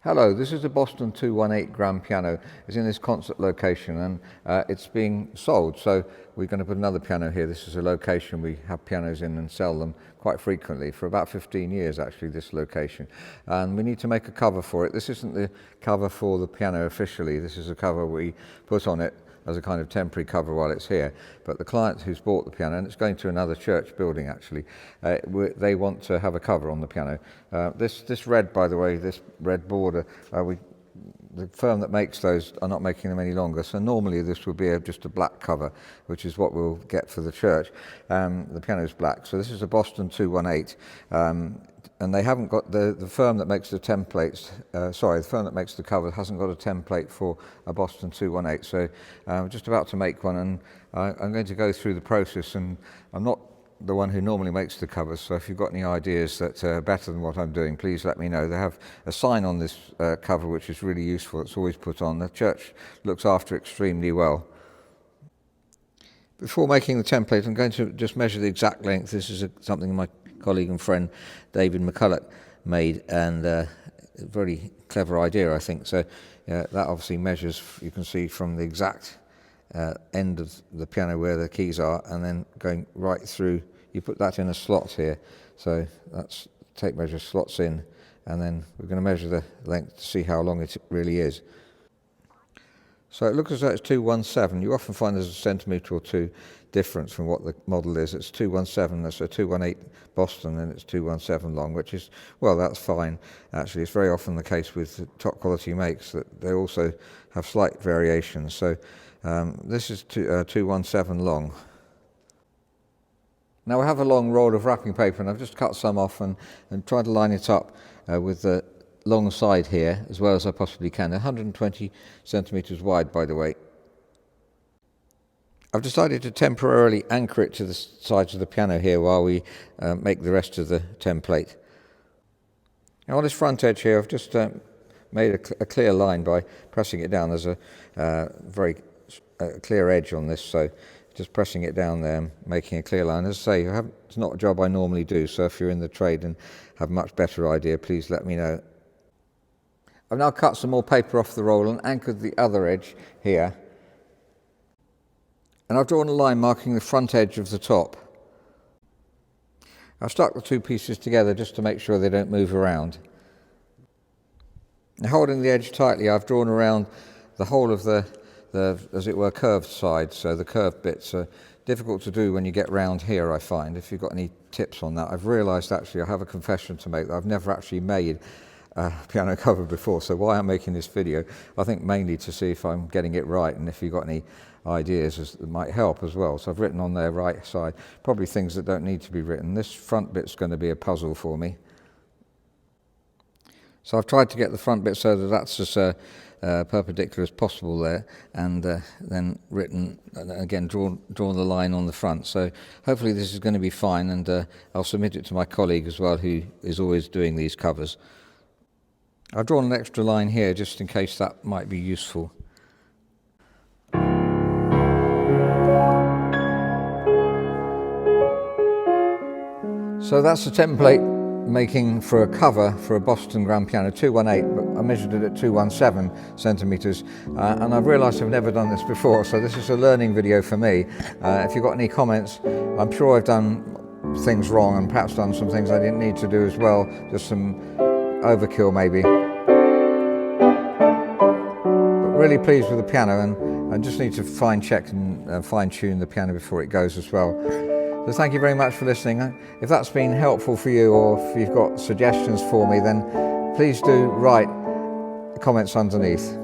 Hello, this is a Boston 218 grand piano. It's in this concert location and it's being sold. So we're going to put another piano here. This is a location we have pianos in and sell them quite frequently for about 15 years actually, this location. And we need to make a cover for it. This isn't the cover for the piano officially. This is a cover we put on it as a kind of temporary cover while it's here. But the client who's bought the piano, and it's going to another church building actually, they want to have a cover on the piano. This red, by the way, this red border, the firm that makes those are not making them any longer, so normally this would be just a black cover, which is what we'll get for the church. The piano's black, so this is a Boston 218. And they haven't got the firm that makes the templates, the firm that makes the cover hasn't got a template for a Boston 218. So I'm just about to make one, and I'm going to go through the process, and I'm not the one who normally makes the covers, so if you've got any ideas that are better than what I'm doing, please let me know. They have a sign on this cover which is really useful. It's always put on. The church looks after it extremely well. Before making the template, I'm going to just measure the exact length. This is something my colleague and friend David McCulloch made, and a very clever idea, I think. So that obviously measures, you can see from the exact end of the piano where the keys are, and then going right through, you put that in a slot here. So that's tape measure slots in, and then we're going to measure the length to see how long it really is. So it looks as though it's 217. You often find there's a centimetre or two difference from what the model is. It's 217, that's a 218 Boston, and it's 217 long, which is, well, that's fine. Actually, it's very often the case with the top quality makes that they also have slight variations. So this is 217 long. Now I have a long roll of wrapping paper, and I've just cut some off and tried to line it up with the long side here as well as I possibly can. 120 centimetres wide, by the way. I've decided to temporarily anchor it to the sides of the piano here while we make the rest of the template. Now on this front edge here, I've just made a clear line by pressing it down. There's a very clear edge on this, so just pressing it down there, making a clear line. As I say, it's not a job I normally do, so if you're in the trade and have a much better idea, please let me know. I've now cut some more paper off the roll and anchored the other edge here. And I've drawn a line marking the front edge of the top. I've stuck the two pieces together just to make sure they don't move around. Now, holding the edge tightly, I've drawn around the whole of the as it were, curved side. So the curved bits are difficult to do when you get round here, I find. If you've got any tips on that. I've realised actually I have a confession to make that I've never actually made a piano cover before, so why I'm making this video, I think mainly to see if I'm getting it right, and if you've got any ideas that might help as well. So I've written on their right side probably things that don't need to be written. This front bit's going to be a puzzle for me. So I've tried to get the front bit so that that's as perpendicular as possible there, and then written, again drawn the line on the front. So hopefully this is going to be fine, and I'll submit it to my colleague as well, who is always doing these covers. I've drawn an extra line here just in case that might be useful. So that's the template making for a cover for a Boston grand piano 218, but I measured it at 217 centimetres, and I've realised I've never done this before, so this is a learning video for me. If you've got any comments, I'm sure I've done things wrong and perhaps done some things I didn't need to do as well, just some overkill maybe. But really pleased with the piano, and I just need to fine-check and fine-tune the piano before it goes as well. So thank you very much for listening. If that's been helpful for you, or if you've got suggestions for me, then please do write comments underneath.